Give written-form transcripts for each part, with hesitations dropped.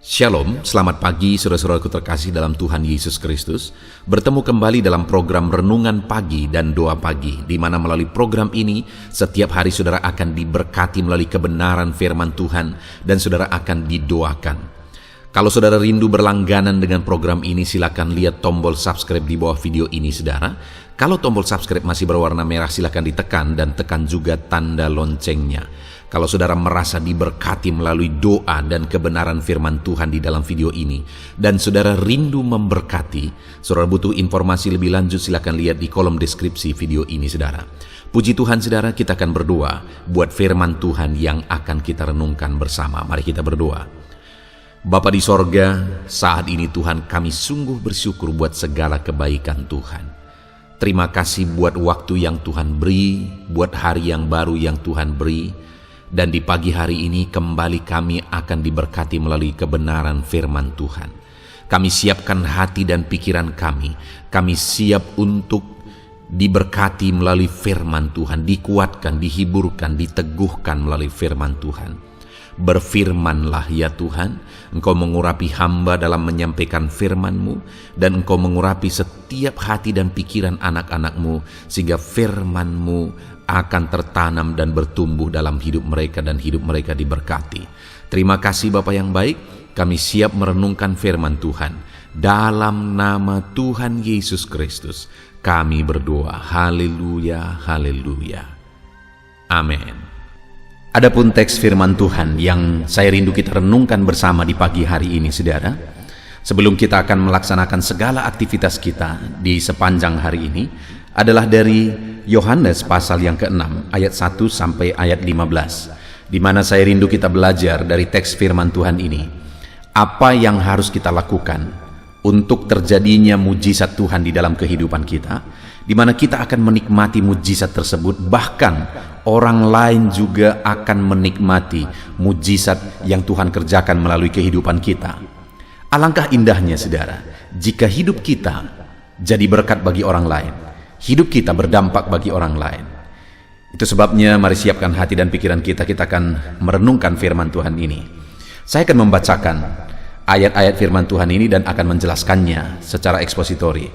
Shalom, selamat pagi saudara-saudaraku terkasih dalam Tuhan Yesus Kristus. Bertemu kembali dalam program Renungan Pagi dan Doa Pagi, di mana melalui program ini setiap hari saudara akan diberkati melalui kebenaran firman Tuhan dan saudara akan didoakan. Kalau saudara rindu berlangganan dengan program ini, silakan lihat tombol subscribe di bawah video ini saudara. Kalau tombol subscribe masih berwarna merah, silakan ditekan dan tekan juga tanda loncengnya. Kalau saudara merasa diberkati melalui doa dan kebenaran firman Tuhan di dalam video ini, dan saudara rindu memberkati, saudara butuh informasi lebih lanjut, silakan lihat di kolom deskripsi video ini saudara. Puji Tuhan saudara, kita akan berdoa buat firman Tuhan yang akan kita renungkan bersama. Mari kita berdoa. Bapa di sorga, saat ini Tuhan kami sungguh bersyukur buat segala kebaikan Tuhan. Terima kasih buat waktu yang Tuhan beri, buat hari yang baru yang Tuhan beri. Dan di pagi hari ini kembali kami akan diberkati melalui kebenaran firman Tuhan. Kami siapkan hati dan pikiran kami. Kami siap untuk diberkati melalui firman Tuhan, dikuatkan, dihiburkan, diteguhkan melalui firman Tuhan. Berfirmanlah ya Tuhan, Engkau mengurapi hamba dalam menyampaikan firman-Mu, dan Engkau mengurapi setiap hati dan pikiran anak-anak-Mu, sehingga firman-Mu akan tertanam dan bertumbuh dalam hidup mereka dan hidup mereka diberkati. Terima kasih Bapa yang baik, kami siap merenungkan firman Tuhan. Dalam nama Tuhan Yesus Kristus, kami berdoa. Haleluya, haleluya. Amin. Adapun teks firman Tuhan yang saya rindu kita renungkan bersama di pagi hari ini saudara, sebelum kita akan melaksanakan segala aktivitas kita di sepanjang hari ini, adalah dari Yohanes pasal yang ke-6 ayat 1 sampai ayat 15, di mana saya rindu kita belajar dari teks firman Tuhan ini apa yang harus kita lakukan untuk terjadinya mujizat Tuhan di dalam kehidupan kita, di mana kita akan menikmati mujizat tersebut, bahkan orang lain juga akan menikmati mujizat yang Tuhan kerjakan melalui kehidupan kita. Alangkah indahnya saudara, jika hidup kita jadi berkat bagi orang lain, hidup kita berdampak bagi orang lain. Itu sebabnya mari siapkan hati dan pikiran kita akan merenungkan firman Tuhan ini. Saya akan membacakan ayat-ayat firman Tuhan ini dan akan menjelaskannya secara ekspositori.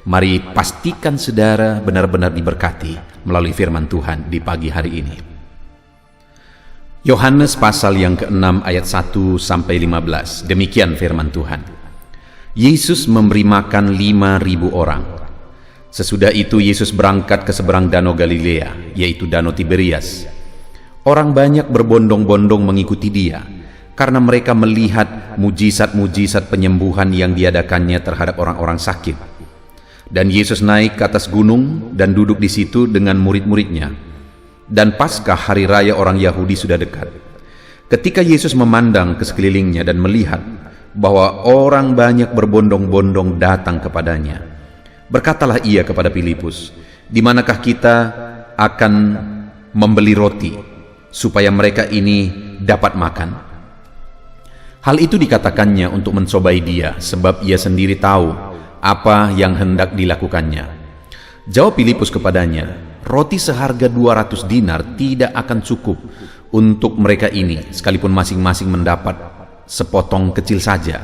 Mari pastikan saudara benar-benar diberkati melalui firman Tuhan di pagi hari ini. Yohanes pasal yang ke-6 ayat 1 sampai 15. Demikian firman Tuhan. Yesus memberi makan 5.000 orang. Sesudah itu Yesus berangkat ke seberang danau Galilea, yaitu danau Tiberias. Orang banyak berbondong-bondong mengikuti dia, karena mereka melihat mujizat-mujizat penyembuhan yang diadakannya terhadap orang-orang sakit. Dan Yesus naik ke atas gunung dan duduk di situ dengan murid-muridnya. Dan Paskah hari raya orang Yahudi sudah dekat. Ketika Yesus memandang ke sekelilingnya dan melihat bahwa orang banyak berbondong-bondong datang kepadanya, berkatalah ia kepada Filipus, "Di manakah kita akan membeli roti supaya mereka ini dapat makan?" Hal itu dikatakannya untuk mencobai dia, sebab ia sendiri tahu apa yang hendak dilakukannya. Jawab Filipus kepadanya, "Roti seharga 200 dinar tidak akan cukup untuk mereka ini, sekalipun masing-masing mendapat sepotong kecil saja."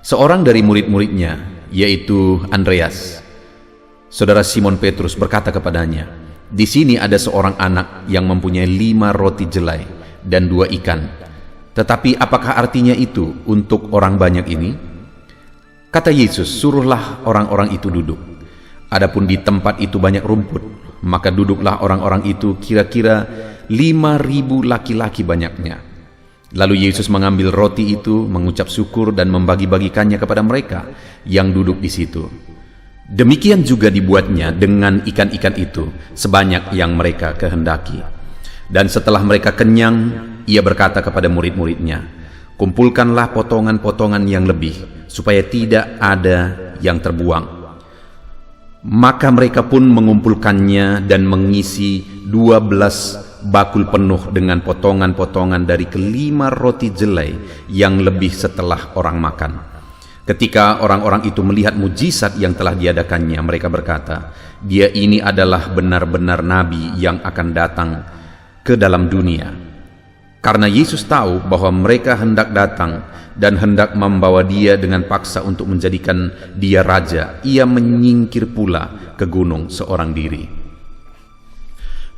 Seorang dari murid-muridnya, yaitu Andreas, saudara Simon Petrus, berkata kepadanya, "Di sini ada seorang anak yang mempunyai 5 roti jelai dan 2 ikan. Tetapi apakah artinya itu untuk orang banyak ini?" Kata Yesus, "Suruhlah orang-orang itu duduk." Adapun di tempat itu banyak rumput, maka duduklah orang-orang itu, kira-kira 5.000 laki-laki banyaknya. Lalu Yesus mengambil roti itu, mengucap syukur dan membagi-bagikannya kepada mereka yang duduk di situ. Demikian juga dibuatnya dengan ikan-ikan itu, sebanyak yang mereka kehendaki. Dan setelah mereka kenyang, ia berkata kepada murid-muridnya, "Kumpulkanlah potongan-potongan yang lebih, supaya tidak ada yang terbuang." Maka mereka pun mengumpulkannya dan mengisi 12 bakul penuh dengan potongan-potongan dari ke-5 roti jelai yang lebih setelah orang makan. Ketika orang-orang itu melihat mujizat yang telah diadakannya, mereka berkata, "Dia ini adalah benar-benar nabi yang akan datang ke dalam dunia." Karena Yesus tahu bahwa mereka hendak datang dan hendak membawa dia dengan paksa untuk menjadikan dia raja, ia menyingkir pula ke gunung seorang diri.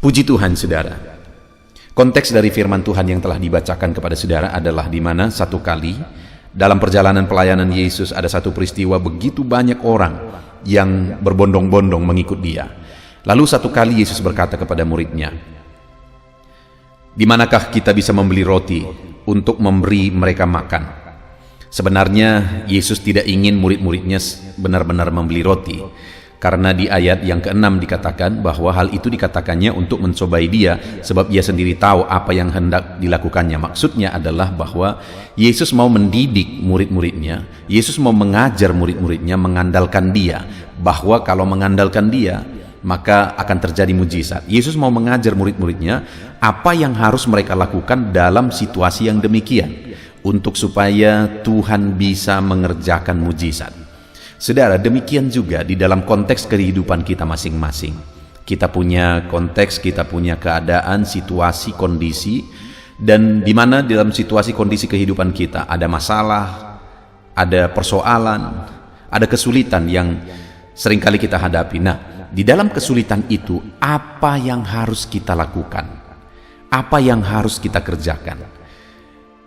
Puji Tuhan, saudara. Konteks dari firman Tuhan yang telah dibacakan kepada saudara adalah di mana satu kali dalam perjalanan pelayanan Yesus ada satu peristiwa begitu banyak orang yang berbondong-bondong mengikut dia. Lalu satu kali Yesus berkata kepada muridnya, "Di manakah kita bisa membeli roti untuk memberi mereka makan?" Sebenarnya Yesus tidak ingin murid-muridnya benar-benar membeli roti, karena di ayat yang ke-6 dikatakan bahwa hal itu dikatakannya untuk mencobai dia, sebab ia sendiri tahu apa yang hendak dilakukannya. Maksudnya adalah bahwa Yesus mau mendidik murid-muridnya, Yesus mau mengajar murid-muridnya mengandalkan dia, bahwa kalau mengandalkan dia maka akan terjadi mujizat. Yesus mau mengajar murid-muridnya apa yang harus mereka lakukan dalam situasi yang demikian, untuk supaya Tuhan bisa mengerjakan mujizat. Saudara, demikian juga di dalam konteks kehidupan kita masing-masing. Kita punya konteks, kita punya keadaan, situasi, kondisi, dan di mana dalam situasi kondisi kehidupan kita ada masalah, ada persoalan, ada kesulitan yang seringkali kita hadapi. Nah, di dalam kesulitan itu, apa yang harus kita lakukan? Apa yang harus kita kerjakan?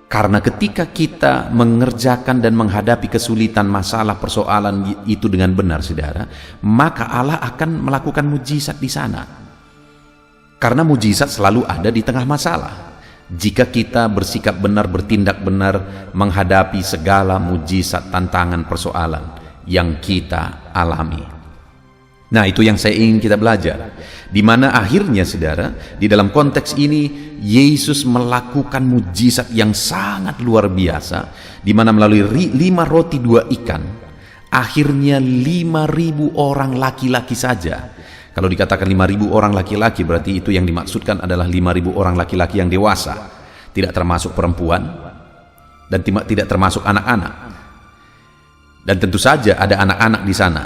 Karena ketika kita mengerjakan dan menghadapi kesulitan, masalah, persoalan itu dengan benar, saudara, maka Allah akan melakukan mujizat di sana. Karena mujizat selalu ada di tengah masalah. Jika kita bersikap benar, bertindak benar, menghadapi segala mujizat, tantangan, persoalan yang kita alami. Nah, itu yang saya ingin kita belajar. Di mana akhirnya, saudara, di dalam konteks ini Yesus melakukan mujizat yang sangat luar biasa, di mana melalui 5 roti 2 ikan, akhirnya 5.000 orang laki-laki saja. Kalau dikatakan 5.000 orang laki-laki, berarti itu yang dimaksudkan adalah 5.000 orang laki-laki yang dewasa, tidak termasuk perempuan dan tidak termasuk anak-anak. Dan tentu saja ada anak-anak di sana,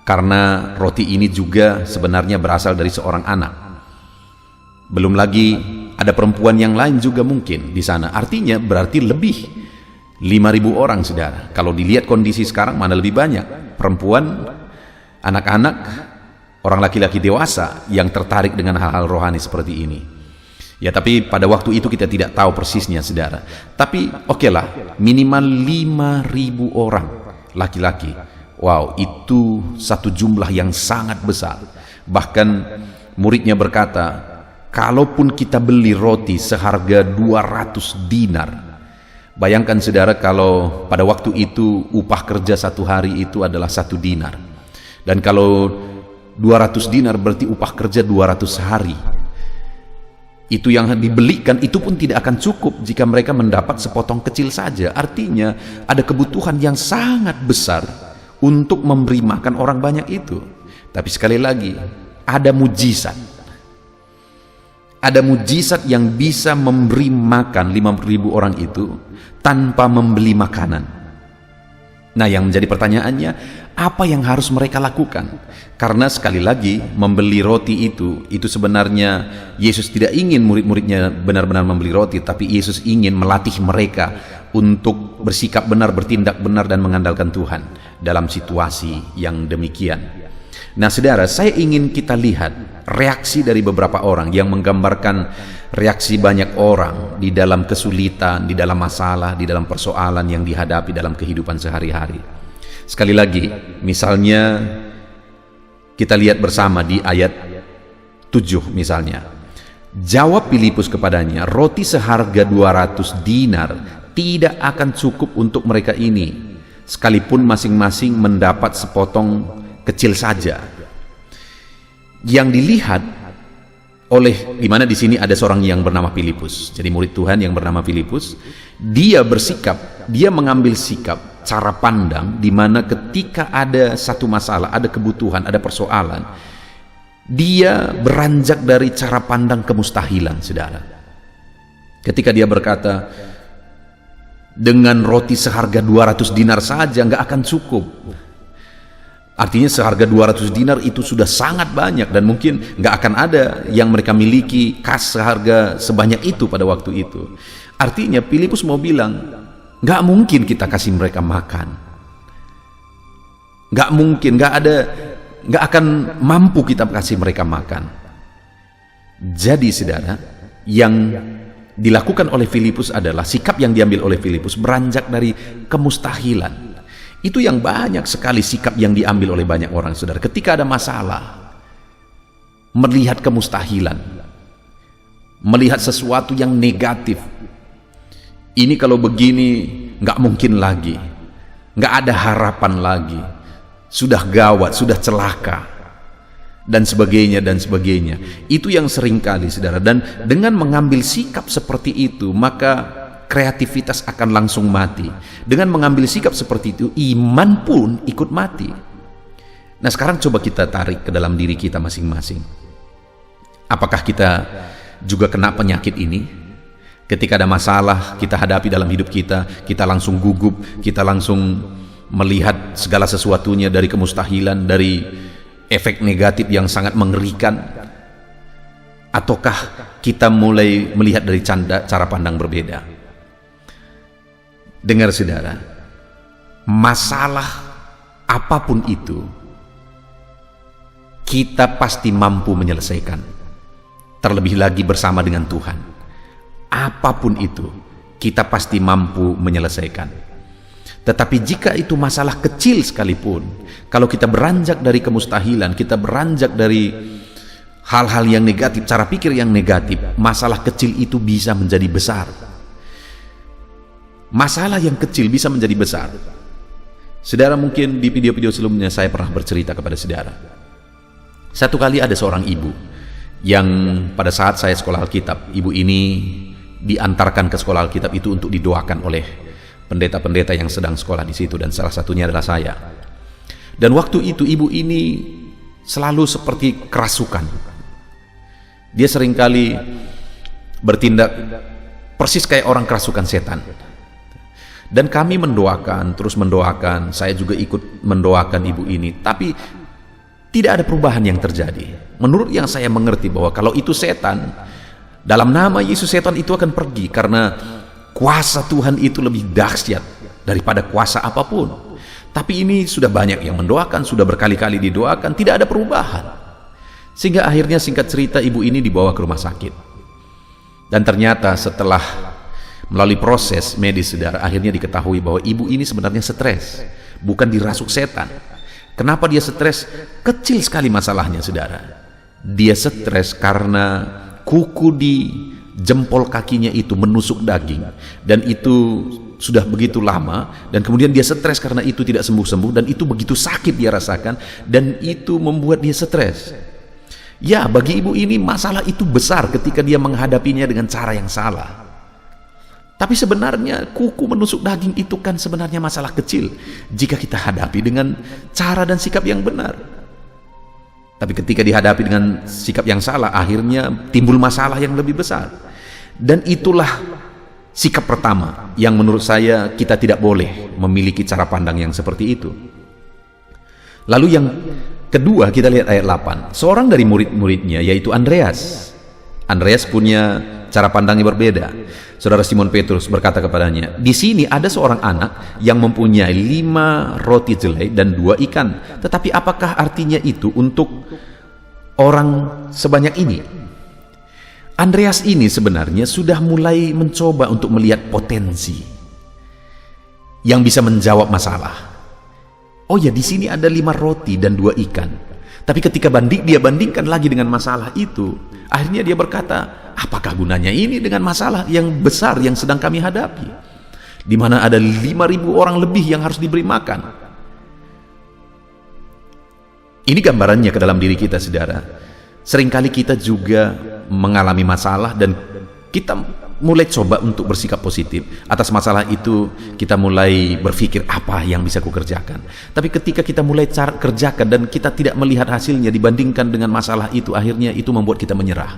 karena roti ini juga sebenarnya berasal dari seorang anak. Belum lagi ada perempuan yang lain juga mungkin di sana. Artinya berarti lebih 5.000 orang, saudara. Kalau dilihat kondisi sekarang, mana lebih banyak? Perempuan, anak-anak, orang laki-laki dewasa yang tertarik dengan hal-hal rohani seperti ini. Ya, tapi pada waktu itu kita tidak tahu persisnya, saudara. Tapi okelah, minimal 5.000 orang laki-laki. Wow, itu satu jumlah yang sangat besar. Bahkan muridnya berkata, kalaupun kita beli roti seharga 200 dinar. Bayangkan, saudara, kalau pada waktu itu upah kerja satu hari itu adalah 1 dinar. Dan kalau 200 dinar berarti upah kerja 200 hari. Itu yang dibelikan itu pun tidak akan cukup jika mereka mendapat sepotong kecil saja. Artinya ada kebutuhan yang sangat besar untuk memberi makan orang banyak itu. Tapi sekali lagi, ada mujizat. Ada mujizat yang bisa memberi makan 5.000 orang itu tanpa membeli makanan. Nah, yang menjadi pertanyaannya, apa yang harus mereka lakukan? Karena sekali lagi, membeli roti itu sebenarnya Yesus tidak ingin murid-muridnya benar-benar membeli roti, tapi Yesus ingin melatih mereka untuk bersikap benar, bertindak benar, dan mengandalkan Tuhan dalam situasi yang demikian. Nah, saudara, saya ingin kita lihat reaksi dari beberapa orang yang menggambarkan reaksi banyak orang di dalam kesulitan, di dalam masalah, di dalam persoalan yang dihadapi dalam kehidupan sehari-hari. Sekali lagi, misalnya kita lihat bersama di ayat 7 misalnya. Jawab Filipus kepadanya, roti seharga 200 dinar tidak akan cukup untuk mereka ini, sekalipun masing-masing mendapat sepotong kecil saja. Yang dilihat oleh, di mana di sini ada seorang yang bernama Filipus. Jadi murid Tuhan yang bernama Filipus, dia bersikap, dia mengambil sikap, cara pandang, di mana ketika ada satu masalah, ada kebutuhan, ada persoalan, dia beranjak dari cara pandang kemustahilan, saudara. Ketika dia berkata, dengan roti seharga 200 dinar saja nggak akan cukup. Artinya seharga 200 dinar itu sudah sangat banyak, dan mungkin nggak akan ada yang mereka miliki kas seharga sebanyak itu pada waktu itu. Artinya Filipus mau bilang, nggak mungkin kita kasih mereka makan, nggak mungkin, nggak akan mampu kita kasih mereka makan. Jadi saudara, yang dilakukan oleh Filipus adalah, sikap yang diambil oleh Filipus beranjak dari kemustahilan. Itu yang banyak sekali sikap yang diambil oleh banyak orang, saudara. Ketika ada masalah, melihat kemustahilan, melihat sesuatu yang negatif. Ini kalau begini nggak mungkin lagi, nggak ada harapan lagi, sudah gawat, sudah celaka, dan sebagainya dan sebagainya. Itu yang sering kali, saudara. Dan dengan mengambil sikap seperti itu, maka kreativitas akan langsung mati. Dengan mengambil sikap seperti itu, iman pun ikut mati. Nah, sekarang coba kita tarik ke dalam diri kita masing-masing. Apakah kita juga kena penyakit ini? Ketika ada masalah kita hadapi dalam hidup kita, kita langsung gugup, kita langsung melihat segala sesuatunya dari kemustahilan, dari efek negatif yang sangat mengerikan. Ataukah kita mulai melihat dari cara pandang berbeda? Dengar saudara, masalah apapun itu kita pasti mampu menyelesaikan, terlebih lagi bersama dengan Tuhan. Apapun itu kita pasti mampu menyelesaikan. Tetapi jika itu masalah kecil sekalipun, kalau kita beranjak dari kemustahilan, kita beranjak dari hal-hal yang negatif, cara pikir yang negatif, masalah kecil itu bisa menjadi besar. Masalah yang kecil bisa menjadi besar. Saudara, mungkin di video-video sebelumnya saya pernah bercerita kepada saudara. Satu kali ada seorang ibu yang pada saat saya sekolah Alkitab, ibu ini diantarkan ke sekolah Alkitab itu untuk didoakan oleh pendeta-pendeta yang sedang sekolah di situ, dan salah satunya adalah saya. Dan waktu itu ibu ini selalu seperti kerasukan. Dia seringkali bertindak persis kayak orang kerasukan setan. Dan kami mendoakan, terus mendoakan, saya juga ikut mendoakan ibu ini, tapi tidak ada perubahan yang terjadi. Menurut yang saya mengerti, bahwa kalau itu setan, dalam nama Yesus setan itu akan pergi, karena kuasa Tuhan itu lebih dahsyat daripada kuasa apapun. Tapi ini sudah banyak yang mendoakan, sudah berkali-kali didoakan, tidak ada perubahan. Sehingga akhirnya, singkat cerita, ibu ini dibawa ke rumah sakit. Dan ternyata setelah melalui proses medis, saudara, akhirnya diketahui bahwa ibu ini sebenarnya stres, bukan dirasuk setan. Kenapa dia stres? Kecil sekali masalahnya, saudara. Dia stres karena kuku di jempol kakinya itu menusuk daging, dan itu sudah begitu lama, dan kemudian dia stres karena itu tidak sembuh-sembuh, dan itu begitu sakit dia rasakan, dan itu membuat dia stres. Ya, bagi ibu ini masalah itu besar ketika dia menghadapinya dengan cara yang salah. Tapi sebenarnya kuku menusuk daging itu kan sebenarnya masalah kecil jika kita hadapi dengan cara dan sikap yang benar. Tapi ketika dihadapi dengan sikap yang salah, akhirnya timbul masalah yang lebih besar. Dan itulah sikap pertama yang menurut saya kita tidak boleh memiliki cara pandang yang seperti itu. Lalu yang kedua, kita lihat ayat 8. Seorang dari murid-muridnya, yaitu Andreas punya cara pandangnya berbeda. Saudara, Simon Petrus berkata kepadanya, "Di sini ada seorang anak yang mempunyai 5 roti jelai dan 2 ikan. Tetapi apakah artinya itu untuk orang sebanyak ini?" Andreas ini sebenarnya sudah mulai mencoba untuk melihat potensi yang bisa menjawab masalah. Oh ya, di sini ada 5 roti dan 2 ikan. Tapi ketika dia bandingkan lagi dengan masalah itu, akhirnya dia berkata, apakah gunanya ini dengan masalah yang besar yang sedang kami hadapi, di mana ada 5.000 orang lebih yang harus diberi makan. Ini gambarannya ke dalam diri kita, saudara. Seringkali kita juga mengalami masalah, dan kita mulai coba untuk bersikap positif atas masalah itu. Kita mulai berpikir, apa yang bisa kukerjakan. Tapi ketika kita mulai kerjakan dan kita tidak melihat hasilnya dibandingkan dengan masalah itu, akhirnya itu membuat kita menyerah.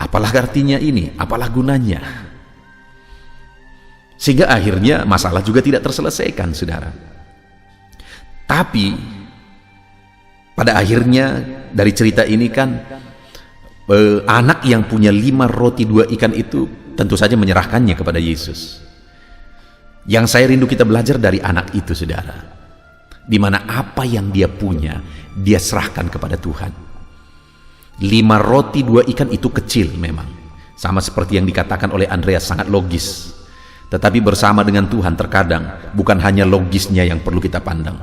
Apalah artinya ini? Apalah gunanya? Sehingga akhirnya masalah juga tidak terselesaikan, saudara. Tapi Pada akhirnya dari cerita ini kan anak yang punya 5 roti 2 ikan itu tentu saja menyerahkannya kepada Yesus. Yang saya rindu kita belajar dari anak itu, saudara, di mana apa yang dia punya dia serahkan kepada Tuhan. 5 roti 2 ikan itu kecil memang, sama seperti yang dikatakan oleh Andreas, sangat logis. Tetapi bersama dengan Tuhan terkadang bukan hanya logisnya yang perlu kita pandang,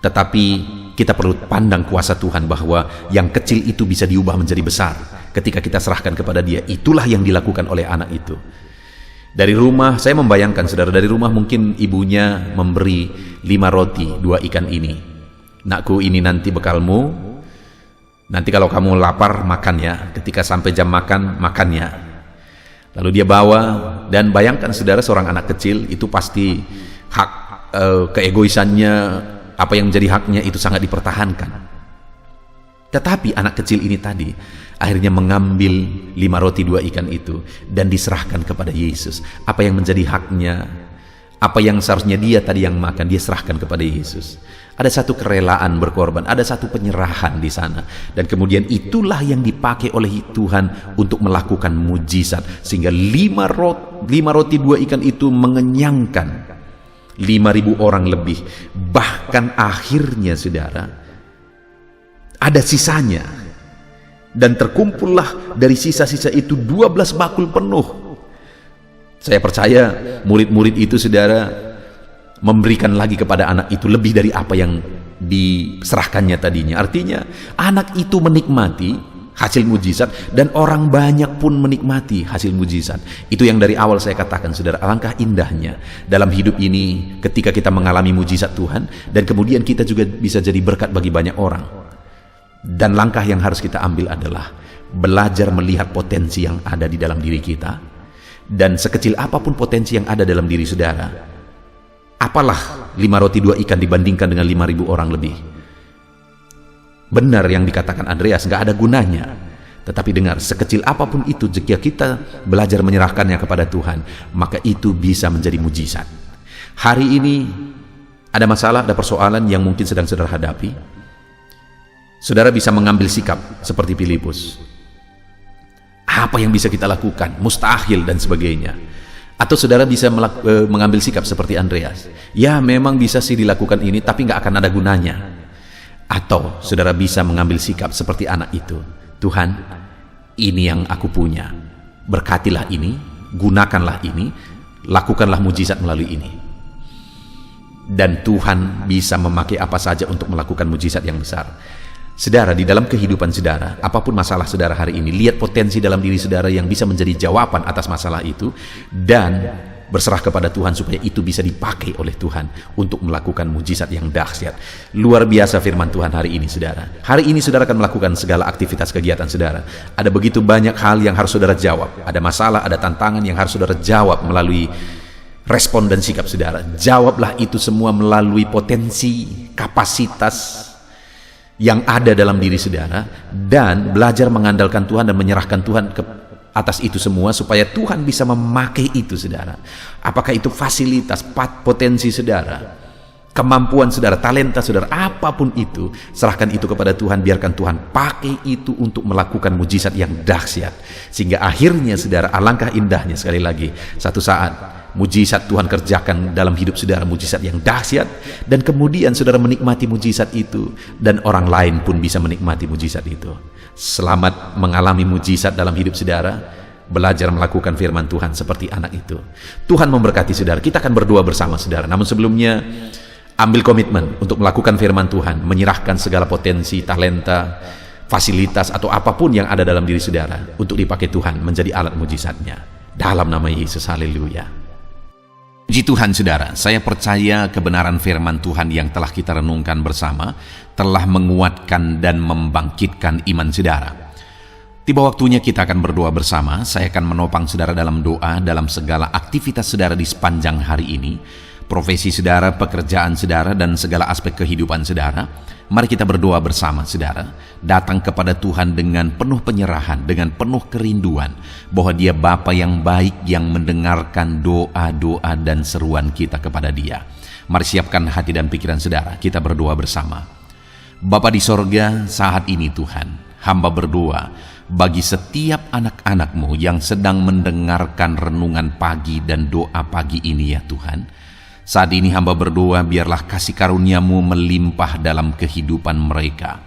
tetapi kita perlu pandang kuasa Tuhan bahwa yang kecil itu bisa diubah menjadi besar ketika kita serahkan kepada Dia. Itulah yang dilakukan oleh anak itu. Dari rumah, saya membayangkan, saudara, dari rumah mungkin ibunya memberi 5 roti 2 ikan ini. Nakku, ini nanti bekalmu, nanti kalau kamu lapar makan ya, ketika sampai jam makan, makan ya. Lalu dia bawa, dan bayangkan, saudara, seorang anak kecil itu pasti hak keegoisannya, apa yang menjadi haknya itu sangat dipertahankan. Tetapi anak kecil ini tadi akhirnya mengambil 5 roti 2 ikan itu dan diserahkan kepada Yesus. Apa yang menjadi haknya, apa yang seharusnya dia tadi yang makan, dia serahkan kepada Yesus. Ada satu kerelaan berkorban, ada satu penyerahan di sana. Dan kemudian itulah yang dipakai oleh Tuhan untuk melakukan mujizat, sehingga 5 roti 2 ikan itu mengenyangkan 5.000 orang lebih. Bahkan akhirnya, saudara, ada sisanya, dan terkumpullah dari sisa-sisa itu 12 bakul penuh. Saya percaya murid-murid itu, saudara, memberikan lagi kepada anak itu lebih dari apa yang diserahkannya tadinya. Artinya anak itu menikmati hasil mujizat, dan orang banyak pun menikmati hasil mujizat. Itu yang dari awal saya katakan, saudara, alangkah indahnya dalam hidup ini ketika kita mengalami mujizat Tuhan, dan kemudian kita juga bisa jadi berkat bagi banyak orang. Dan langkah yang harus kita ambil adalah belajar melihat potensi yang ada di dalam diri kita. Dan sekecil apapun potensi yang ada dalam diri saudara, apalah 5 roti 2 ikan dibandingkan dengan 5.000 orang lebih. Benar yang dikatakan Andreas, nggak ada gunanya. Tetapi dengar, sekecil apapun itu, jika kita belajar menyerahkannya kepada Tuhan, maka itu bisa menjadi mujizat. Hari ini ada masalah, ada persoalan yang mungkin sedang saudara hadapi. Saudara bisa mengambil sikap seperti Filipus. Apa yang bisa kita lakukan? Mustahil dan sebagainya. Atau saudara bisa mengambil sikap seperti Andreas. Ya, memang bisa sih dilakukan ini, tapi nggak akan ada gunanya. Atau saudara bisa mengambil sikap seperti anak itu. Tuhan, ini yang aku punya. Berkatilah ini, gunakanlah ini, lakukanlah mujizat melalui ini. Dan Tuhan bisa memakai apa saja untuk melakukan mujizat yang besar. Saudara, di dalam kehidupan saudara, apapun masalah saudara hari ini, lihat potensi dalam diri saudara yang bisa menjadi jawaban atas masalah itu, dan berserah kepada Tuhan supaya itu bisa dipakai oleh Tuhan untuk melakukan mujizat yang dahsyat. Luar biasa firman Tuhan hari ini, saudara. Hari ini saudara akan melakukan segala aktivitas kegiatan saudara. Ada begitu banyak hal yang harus saudara jawab. Ada masalah, ada tantangan yang harus saudara jawab melalui respon dan sikap saudara. Jawablah itu semua melalui potensi, kapasitas yang ada dalam diri saudara, dan belajar mengandalkan Tuhan dan menyerahkan Tuhan ke atas itu semua supaya Tuhan bisa memakai itu, saudara. Apakah itu fasilitas, potensi saudara, kemampuan saudara, talenta saudara, apapun itu, serahkan itu kepada Tuhan, biarkan Tuhan pakai itu untuk melakukan mujizat yang dahsyat. Sehingga akhirnya, saudara, alangkah indahnya sekali lagi, satu saat mujizat Tuhan kerjakan dalam hidup saudara, mujizat yang dahsyat, dan kemudian saudara menikmati mujizat itu, dan orang lain pun bisa menikmati mujizat itu. Selamat mengalami mujizat dalam hidup saudara. Belajar melakukan firman Tuhan seperti anak itu. Tuhan memberkati saudara. Kita akan berdoa bersama, saudara. Namun sebelumnya, ambil komitmen untuk melakukan firman Tuhan, menyerahkan segala potensi, talenta, fasilitas, atau apapun yang ada dalam diri saudara untuk dipakai Tuhan menjadi alat mujizatnya. Dalam nama Yesus, haleluya. Puji Tuhan, saudara, saya percaya kebenaran firman Tuhan yang telah kita renungkan bersama telah menguatkan dan membangkitkan iman saudara. Tiba waktunya kita akan berdoa bersama. Saya akan menopang saudara dalam doa dalam segala aktivitas saudara di sepanjang hari ini, profesi saudara, pekerjaan saudara, dan segala aspek kehidupan saudara. Mari kita berdoa bersama, saudara. Datang kepada Tuhan dengan penuh penyerahan, dengan penuh kerinduan bahwa Dia Bapa yang baik yang mendengarkan doa-doa dan seruan kita kepada Dia. Mari siapkan hati dan pikiran saudara. Kita berdoa bersama. Bapa di sorga, saat ini Tuhan, hamba berdoa bagi setiap anak-anak-Mu yang sedang mendengarkan renungan pagi dan doa pagi ini ya Tuhan. Saat ini hamba berdoa biarlah kasih karunia-Mu melimpah dalam kehidupan mereka.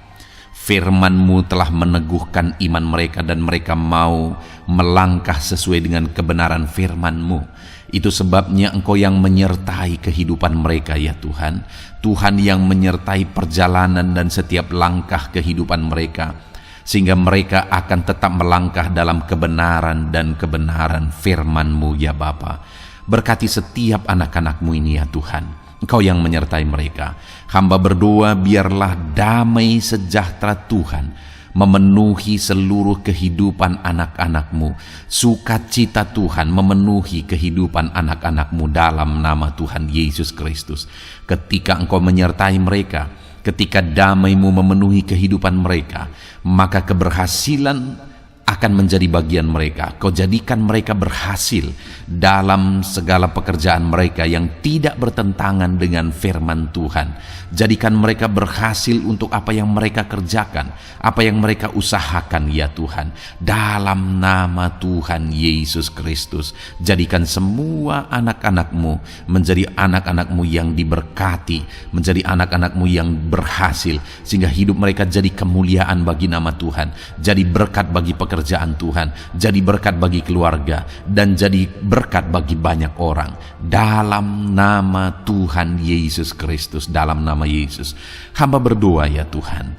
Firman-Mu telah meneguhkan iman mereka dan mereka mau melangkah sesuai dengan kebenaran firman-Mu. Itu sebabnya Engkau yang menyertai kehidupan mereka ya Tuhan. Tuhan yang menyertai perjalanan dan setiap langkah kehidupan mereka, sehingga mereka akan tetap melangkah dalam kebenaran dan kebenaran firman-Mu ya Bapa. Berkati setiap anak-anak-Mu ini ya Tuhan. Engkau yang menyertai mereka. Hamba berdoa biarlah damai sejahtera Tuhan memenuhi seluruh kehidupan anak-anak-Mu. Sukacita Tuhan memenuhi kehidupan anak-anak-Mu dalam nama Tuhan Yesus Kristus. Ketika Engkau menyertai mereka, ketika damai-Mu memenuhi kehidupan mereka, maka keberhasilan akan menjadi bagian mereka. Kau jadikan mereka berhasil dalam segala pekerjaan mereka yang tidak bertentangan dengan firman Tuhan. Jadikan mereka berhasil untuk apa yang mereka kerjakan, apa yang mereka usahakan ya Tuhan. Dalam nama Tuhan Yesus Kristus, jadikan semua anak-anak-Mu menjadi anak-anak-Mu yang diberkati, menjadi anak-anak-Mu yang berhasil, sehingga hidup mereka jadi kemuliaan bagi nama Tuhan, jadi berkat bagi pekerjaan Tuhan, jadi berkat bagi keluarga, dan jadi berkat bagi banyak orang. Dalam nama Tuhan Yesus Kristus, dalam nama Yesus, hamba berdoa ya Tuhan,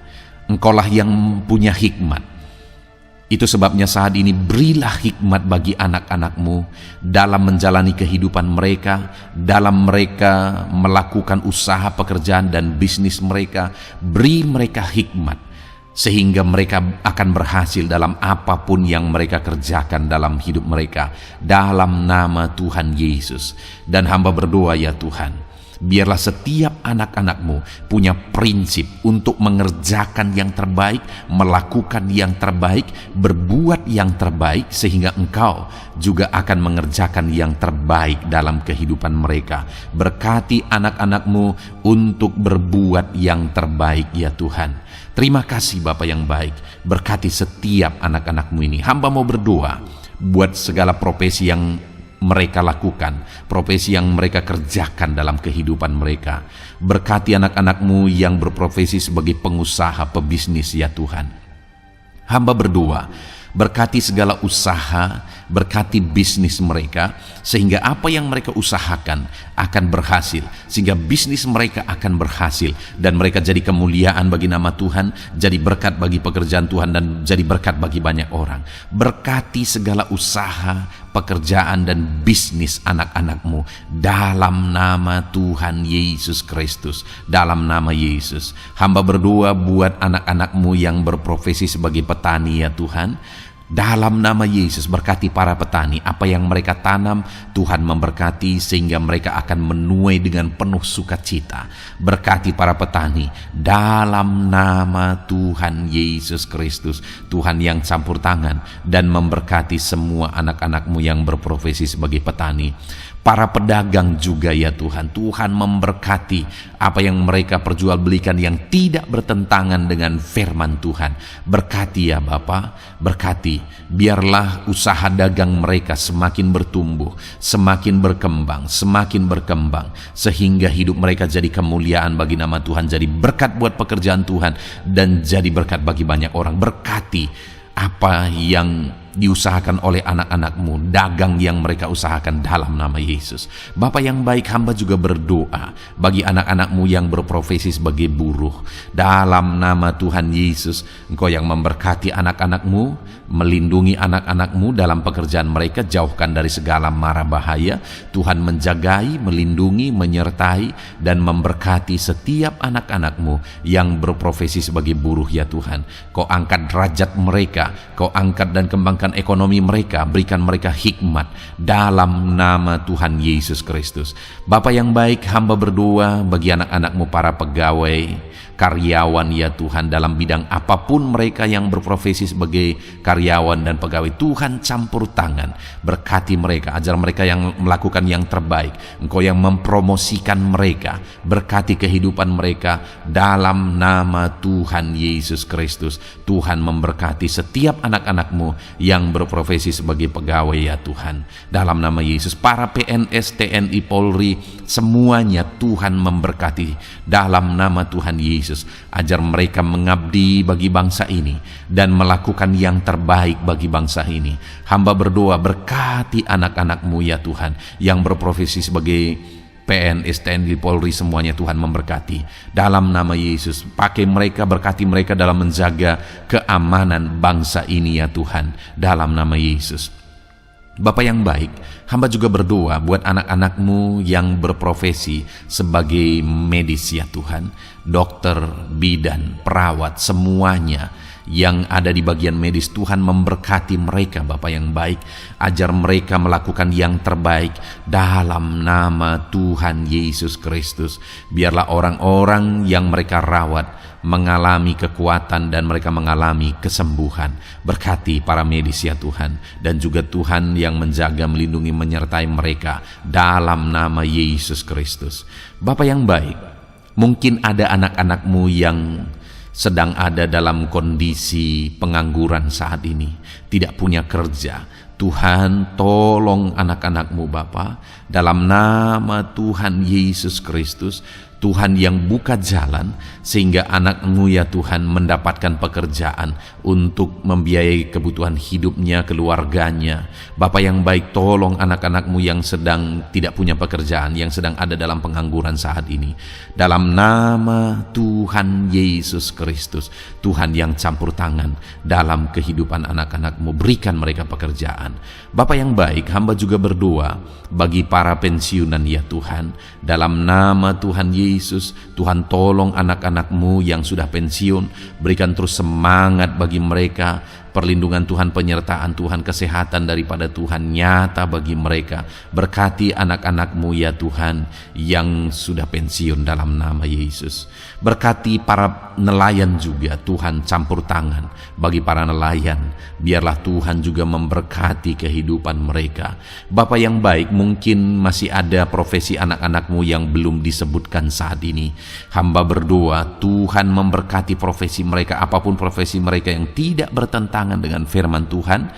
Engkaulah yang punya hikmat. Itu sebabnya saat ini berilah hikmat bagi anak-anak-Mu dalam menjalani kehidupan mereka, dalam mereka melakukan usaha pekerjaan dan bisnis mereka. Beri mereka hikmat, sehingga mereka akan berhasil dalam apapun yang mereka kerjakan dalam hidup mereka, dalam nama Tuhan Yesus. Dan hamba berdoa ya Tuhan, biarlah setiap anak-anak-Mu punya prinsip untuk mengerjakan yang terbaik, melakukan yang terbaik, berbuat yang terbaik, sehingga Engkau juga akan mengerjakan yang terbaik dalam kehidupan mereka. Berkati anak-anak-Mu untuk berbuat yang terbaik ya Tuhan. Terima kasih Bapa yang baik, berkati setiap anak-anak-Mu ini. Hamba mau berdoa buat segala profesi yang mereka lakukan, profesi yang mereka kerjakan dalam kehidupan mereka. Berkati anak-anak-Mu yang berprofesi sebagai pengusaha, pebisnis ya Tuhan. Hamba berdoa, berkati segala usaha, berkati bisnis mereka, sehingga apa yang mereka usahakan akan berhasil, sehingga bisnis mereka akan berhasil, dan mereka jadi kemuliaan bagi nama Tuhan, jadi berkat bagi pekerjaan Tuhan, dan jadi berkat bagi banyak orang. Berkati segala usaha, pekerjaan, dan bisnis anak-anak-Mu dalam nama Tuhan Yesus Kristus, dalam nama Yesus. Hamba berdoa buat anak-anak-Mu yang berprofesi sebagai petani ya Tuhan. Dalam nama Yesus, berkati para petani. Apa yang mereka tanam, Tuhan memberkati, sehingga mereka akan menuai dengan penuh sukacita. Berkati para petani dalam nama Tuhan Yesus Kristus, Tuhan yang campur tangan dan memberkati semua anak-anak-Mu yang berprofesi sebagai petani. Para pedagang juga ya Tuhan, Tuhan memberkati apa yang mereka perjualbelikan yang tidak bertentangan dengan firman Tuhan. Berkati ya Bapa, berkati, biarlah usaha dagang mereka semakin bertumbuh, semakin berkembang, sehingga hidup mereka jadi kemuliaan bagi nama Tuhan, jadi berkat buat pekerjaan Tuhan, dan jadi berkat bagi banyak orang. Berkati apa yang diusahakan oleh anak-anak-Mu, dagang yang mereka usahakan dalam nama Yesus. Bapa yang baik, hamba juga berdoa bagi anak-anak-Mu yang berprofesi sebagai buruh. Dalam nama Tuhan Yesus, Engkau yang memberkati anak-anak-Mu, melindungi anak-anak-Mu dalam pekerjaan mereka, jauhkan dari segala mara bahaya. Tuhan menjagai, melindungi, menyertai, dan memberkati setiap anak-anak-Mu yang berprofesi sebagai buruh ya Tuhan. Kau angkat derajat mereka, Kau angkat dan kembangkan ekonomi mereka, berikan mereka hikmat dalam nama Tuhan Yesus Kristus. Bapa yang baik, hamba berdoa bagi anak-anak-Mu para pegawai karyawan ya Tuhan, dalam bidang apapun mereka yang berprofesi sebagai karyawan dan pegawai. Tuhan campur tangan, berkati mereka, ajar mereka yang melakukan yang terbaik. Engkau yang mempromosikan mereka, berkati kehidupan mereka dalam nama Tuhan Yesus Kristus. Tuhan memberkati setiap anak-anak-Mu yang berprofesi sebagai pegawai ya Tuhan, dalam nama Yesus. Para PNS, TNI, Polri, semuanya Tuhan memberkati dalam nama Tuhan Yesus. Ajar mereka mengabdi bagi bangsa ini dan melakukan yang terbaik bagi bangsa ini. Hamba berdoa, berkati anak-anak-Mu ya Tuhan yang berprofesi sebagai PNS, TNI, Polri, semuanya Tuhan memberkati dalam nama Yesus. Pakai mereka, berkati mereka dalam menjaga keamanan bangsa ini ya Tuhan, dalam nama Yesus. Bapa yang baik, hamba juga berdoa buat anak-anak-Mu yang berprofesi sebagai medis ya Tuhan, dokter, bidan, perawat, semuanya yang ada di bagian medis. Tuhan memberkati mereka Bapa yang baik, ajar mereka melakukan yang terbaik dalam nama Tuhan Yesus Kristus. Biarlah orang-orang yang mereka rawat mengalami kekuatan dan mereka mengalami kesembuhan. Berkati para medis ya Tuhan, dan juga Tuhan yang menjaga, melindungi, menyertai mereka dalam nama Yesus Kristus. Bapa yang baik, mungkin ada anak-anak-Mu yang sedang ada dalam kondisi pengangguran saat ini, tidak punya kerja. Tuhan, tolong anak-anak-Mu Bapa, dalam nama Tuhan Yesus Kristus. Tuhan yang buka jalan sehingga anak-Mu ya Tuhan mendapatkan pekerjaan untuk membiayai kebutuhan hidupnya, keluarganya. Bapa yang baik, tolong anak-anak-Mu yang sedang tidak punya pekerjaan, yang sedang ada dalam pengangguran saat ini. Dalam nama Tuhan Yesus Kristus, Tuhan yang campur tangan dalam kehidupan anak-anak-Mu, berikan mereka pekerjaan. Bapa yang baik, hamba juga berdoa bagi para pensiunan ya Tuhan, dalam nama Tuhan Yesus. Tuhan, tolong anak-anak-Mu yang sudah pensiun, berikan terus semangat bagi mereka, perlindungan Tuhan, penyertaan Tuhan, kesehatan daripada Tuhan nyata bagi mereka. Berkati anak-anak-Mu ya Tuhan yang sudah pensiun dalam nama Yesus. Berkati para nelayan juga Tuhan, campur tangan bagi para nelayan. Biarlah Tuhan juga memberkati kehidupan mereka. Bapa yang baik, mungkin masih ada profesi anak-anak-Mu yang belum disebutkan saat ini. Hamba berdoa Tuhan memberkati profesi mereka, apapun profesi mereka yang tidak bertentangan dengan firman Tuhan.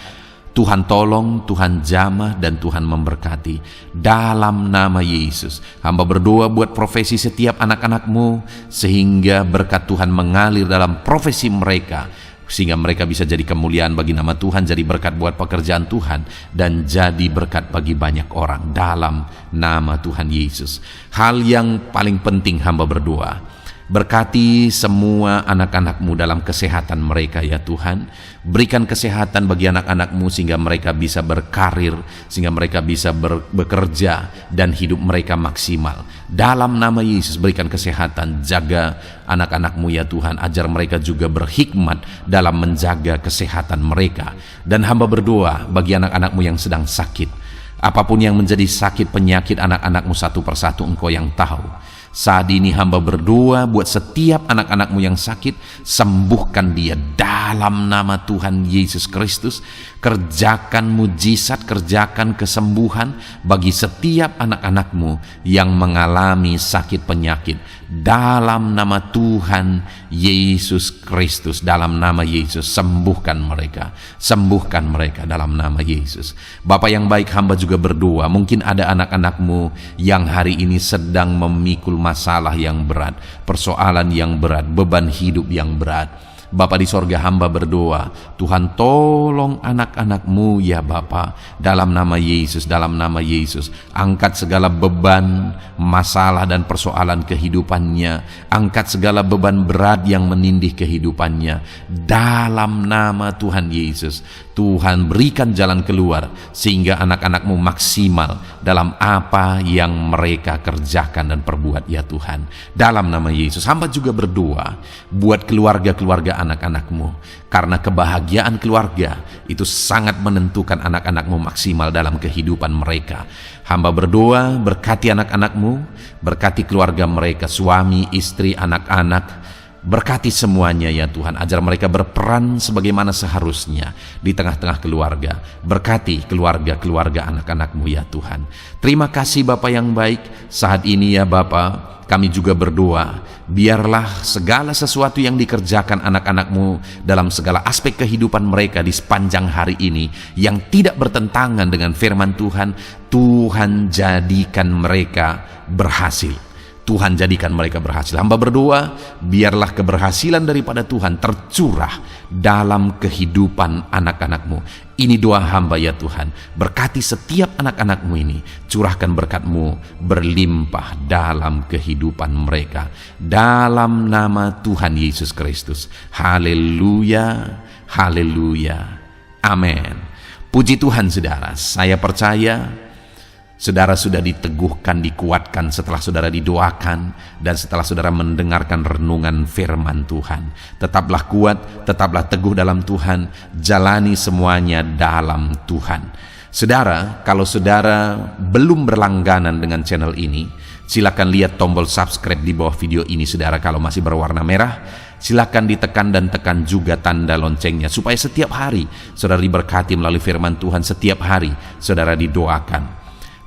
Tuhan tolong, Tuhan jamah, dan Tuhan memberkati dalam nama Yesus. Hamba berdoa buat profesi setiap anak-anak-Mu, sehingga berkat Tuhan mengalir dalam profesi mereka, sehingga mereka bisa jadi kemuliaan bagi nama Tuhan, jadi berkat buat pekerjaan Tuhan, dan jadi berkat bagi banyak orang dalam nama Tuhan Yesus. Hal yang paling penting hamba berdoa, berkati semua anak-anak-Mu dalam kesehatan mereka ya Tuhan. Berikan kesehatan bagi anak-anak-Mu sehingga mereka bisa berkarir, sehingga mereka bisa bekerja dan hidup mereka maksimal. Dalam nama Yesus, berikan kesehatan, jaga anak-anak-Mu ya Tuhan, ajar mereka juga berhikmat dalam menjaga kesehatan mereka. Dan hamba berdoa bagi anak-anak-Mu yang sedang sakit, apapun yang menjadi sakit penyakit anak-anak-Mu satu persatu Engkau yang tahu. Saat ini hamba berdoa buat setiap anak-anak-Mu yang sakit, sembuhkan dia dalam nama Tuhan Yesus Kristus. Kerjakan mujizat, kerjakan kesembuhan bagi setiap anak-anak-Mu yang mengalami sakit penyakit dalam nama Tuhan Yesus Kristus. Dalam nama Yesus, sembuhkan mereka dalam nama Yesus. Bapa yang baik, hamba juga berdoa, mungkin ada anak-anak-Mu yang hari ini sedang memikul masalah yang berat, persoalan yang berat, beban hidup yang berat. Bapa di sorga, hamba berdoa, Tuhan tolong anak-anak-Mu ya Bapa, dalam nama Yesus, dalam nama Yesus. Angkat segala beban, masalah dan persoalan kehidupannya, angkat segala beban berat yang menindih kehidupannya dalam nama Tuhan Yesus. Tuhan berikan jalan keluar sehingga anak-anak-Mu maksimal dalam apa yang mereka kerjakan dan perbuat ya Tuhan. Dalam nama Yesus, hamba juga berdoa buat keluarga-keluarga anak-anak-Mu, karena kebahagiaan keluarga itu sangat menentukan anak-anak-Mu maksimal dalam kehidupan mereka. Hamba berdoa, berkati anak-anak-Mu, berkati keluarga mereka, suami, istri, anak-anak, Berkati semuanya ya Tuhan, ajar mereka berperan sebagaimana seharusnya di tengah-tengah keluarga. Berkati keluarga-keluarga anak-anak-Mu ya Tuhan. Terima kasih Bapa yang baik. Saat ini ya Bapa, kami juga berdoa, biarlah segala sesuatu yang dikerjakan anak-anak-Mu dalam segala aspek kehidupan mereka di sepanjang hari ini yang tidak bertentangan dengan firman Tuhan, Tuhan jadikan mereka berhasil. Tuhan jadikan mereka berhasil. Hamba berdoa, biarlah keberhasilan daripada Tuhan tercurah dalam kehidupan anak-anak-Mu. Ini doa hamba ya Tuhan. Berkati setiap anak-anak-Mu ini. Curahkan berkat-Mu berlimpah dalam kehidupan mereka. Dalam nama Tuhan Yesus Kristus. Haleluya, haleluya, amin. Puji Tuhan saudara, saya percaya saudara sudah diteguhkan, dikuatkan setelah saudara didoakan dan setelah saudara mendengarkan renungan firman Tuhan. Tetaplah kuat, tetaplah teguh dalam Tuhan, jalani semuanya dalam Tuhan. Saudara, kalau saudara belum berlangganan dengan channel ini, silakan lihat tombol subscribe di bawah video ini saudara. Kalau masih berwarna merah, silakan ditekan dan tekan juga tanda loncengnya supaya setiap hari saudara diberkati melalui firman Tuhan, setiap hari saudara didoakan.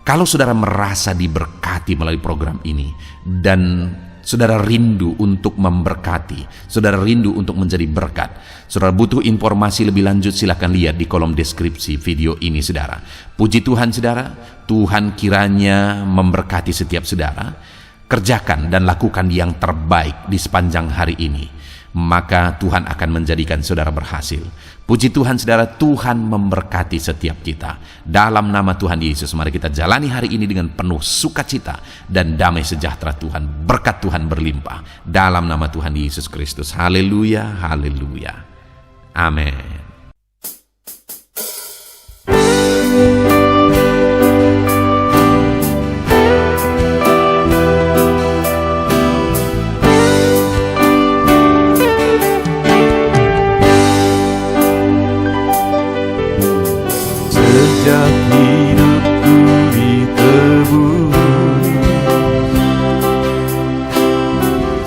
Kalau saudara merasa diberkati melalui program ini dan saudara rindu untuk memberkati, saudara rindu untuk menjadi berkat, saudara butuh informasi lebih lanjut, silakan lihat di kolom deskripsi video ini saudara. Puji Tuhan saudara, Tuhan kiranya memberkati setiap saudara. Kerjakan dan lakukan yang terbaik di sepanjang hari ini, maka Tuhan akan menjadikan saudara berhasil. Puji Tuhan saudara, Tuhan memberkati setiap kita. Dalam nama Tuhan Yesus, mari kita jalani hari ini dengan penuh sukacita dan damai sejahtera Tuhan. Berkat Tuhan berlimpah. Dalam nama Tuhan Yesus Kristus. Haleluya, haleluya. Amin. Sejak hidupku ditebus,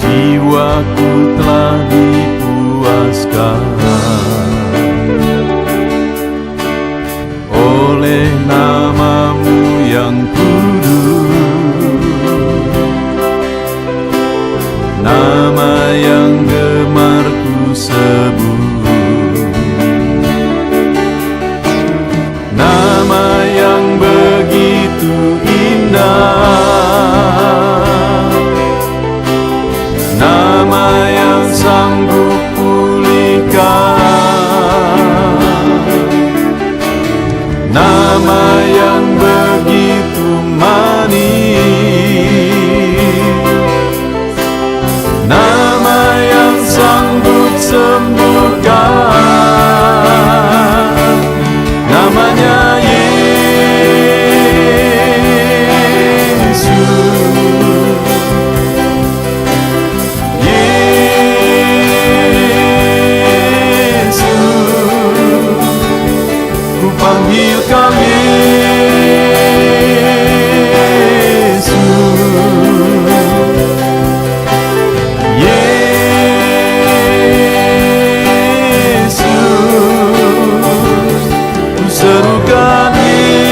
jiwaku telah dipuaskan oleh nama-Mu yang kudus, nama yang gemar ku sebut. Nama yang begitu indah, nama yang sanggup pulihkan, nama yang begitu manis, nama yang sanggup sembuhkan. Namanya Yesus, Yesus, ku panggil Kau Yesus, serukan Yesus,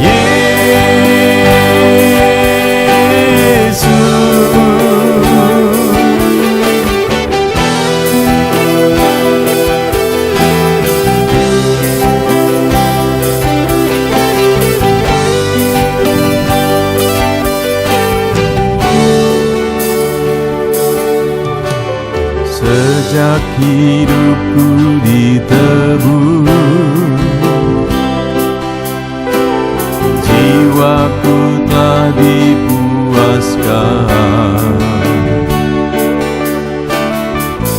Yesus. Sejak hidupku ditebus, jiwaku telah dipuaskan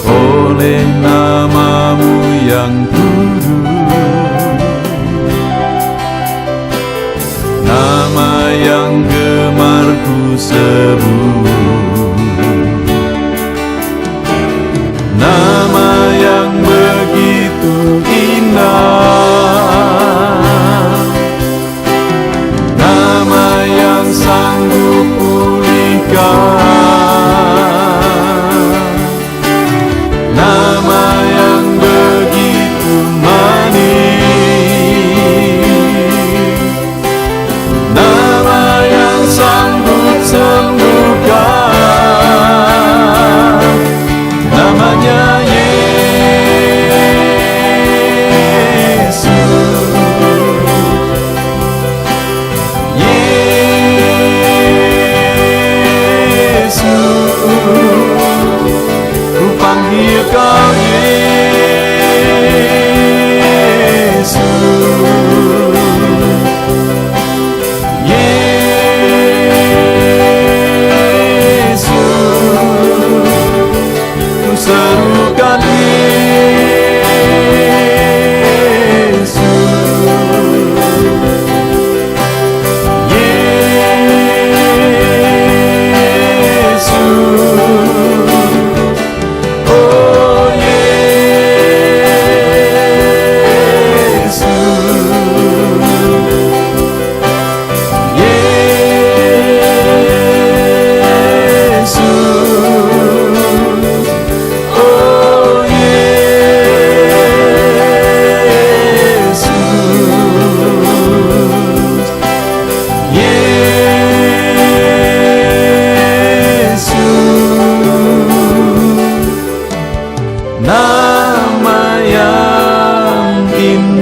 oleh nama-Mu yang kudus, nama yang gemar ku sebut. Nama yang begitu indah,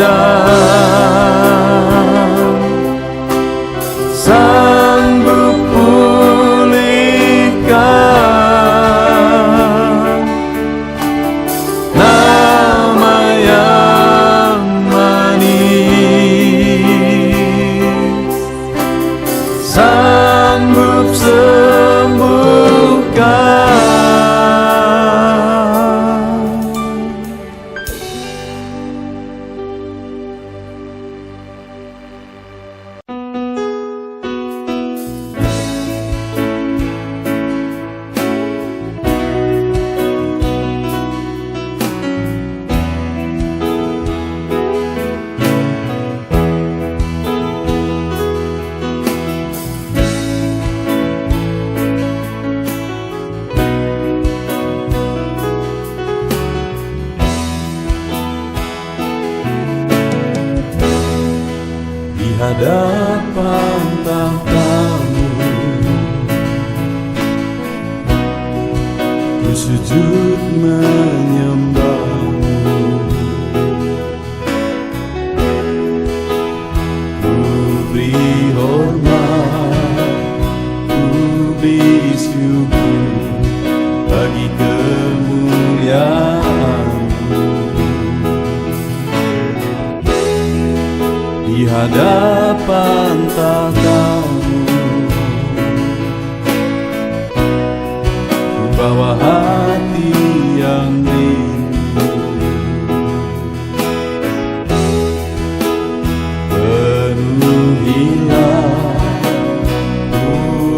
tenang, sanggup pulihkan nama yang manis, sanggup sembuhkan. Di hadapan tahtamu ku sujud menyembahmu, ku beri hormat, ku beri syukur bagi kemuliaan-Mu. Di hadapan tahtamu ku bawa hati yang rindu, penuhilah,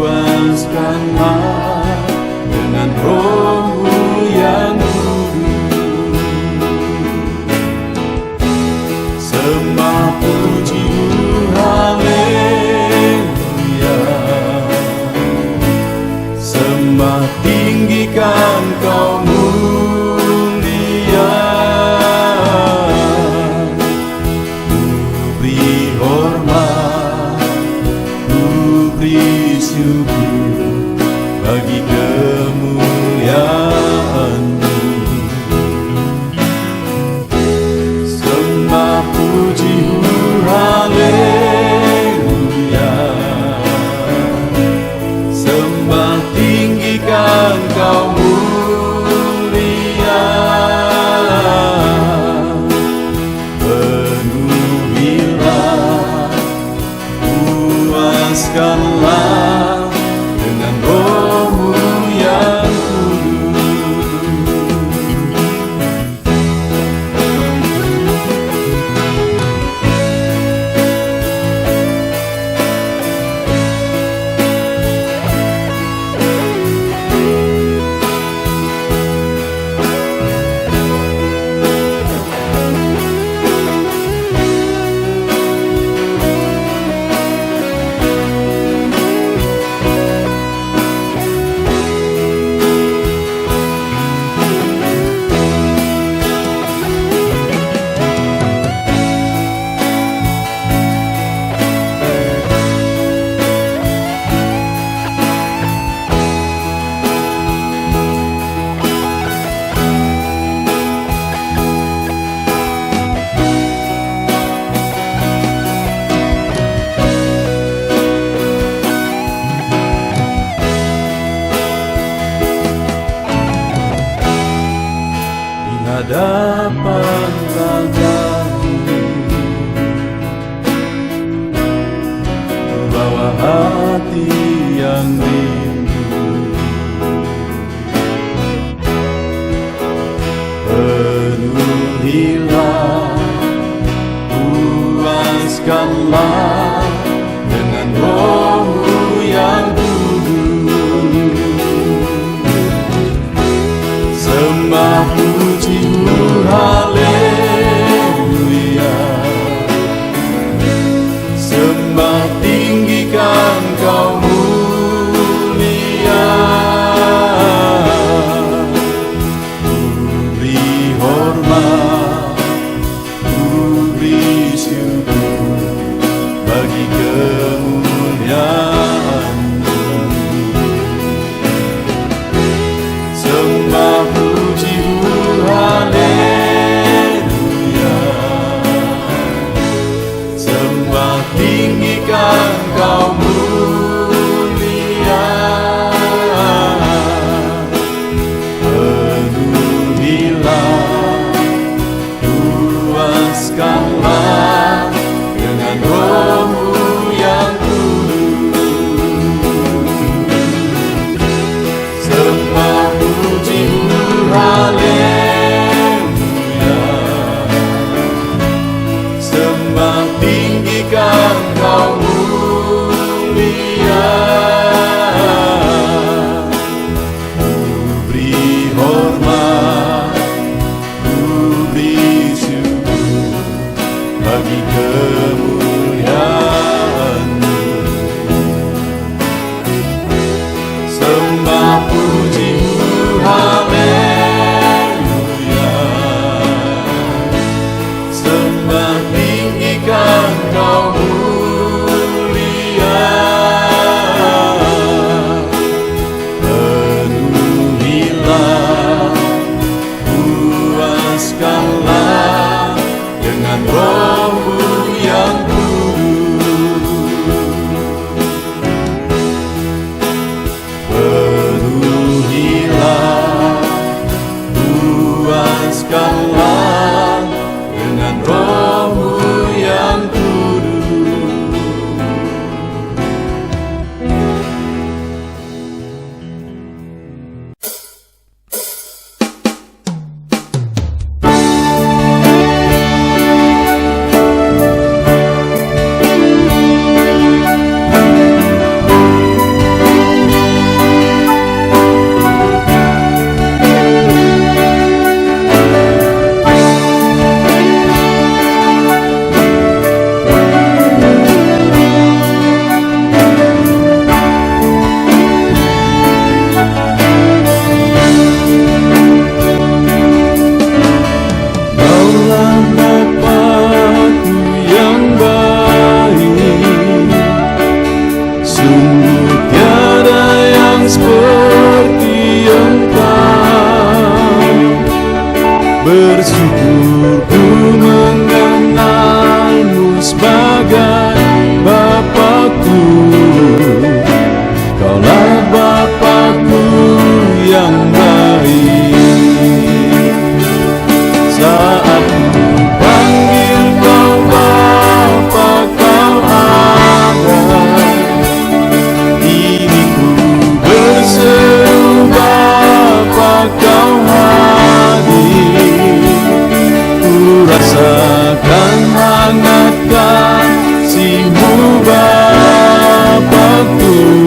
puaskanlah dengan Roh-Mu yang kudus. Sembah puji haleluya, sembah tinggikan Kau mulia, ku beri hormat, ku beri syukur bagi kemuliaan-Mu. Sembah puji haleluya, sembah tinggikan Kau mulia, penuhilah, puaskanlah dengan Roh-Mu yang kudus. Hadapan tahtamu bawa hati yang rindu, penuhilah, puaskanlah dengan Roh-Mu yang kudus. Sembah puji haleluya, sembah tinggikan Kau mulia, ku beri hormat, ku beri syukur Kau mulia, penuhilah, puaskanlah dengan Roh-Mu yang kudus. Sembah puji-Mu, haleluya. Sembah tinggikan Kau mulia, ku beri hormat, ku beri syukur bagi kemuliaan-Mu. Sembah puji-Mu, haleluya. Sembah tinggikan Kau mulia, penuhilah, puaskanlah dengan Roh-Mu yang kudus. Penuhilah, puaskanlah dengan Roh-Mu yang kudus. Kaulah Bapa-Ku yang baik, sungguh tiada yang seperti Engkau. Bersyukur ku mengenal-Mu sebagai Bapa-Ku. Kaulah Bapa-Ku yang baik. Saat ku panggil Kau Bapa, Kau ada. Ini ku berseru Bapa, Kau hadir. Ku rasakan hangat kasih-Mu Bapa-Ku.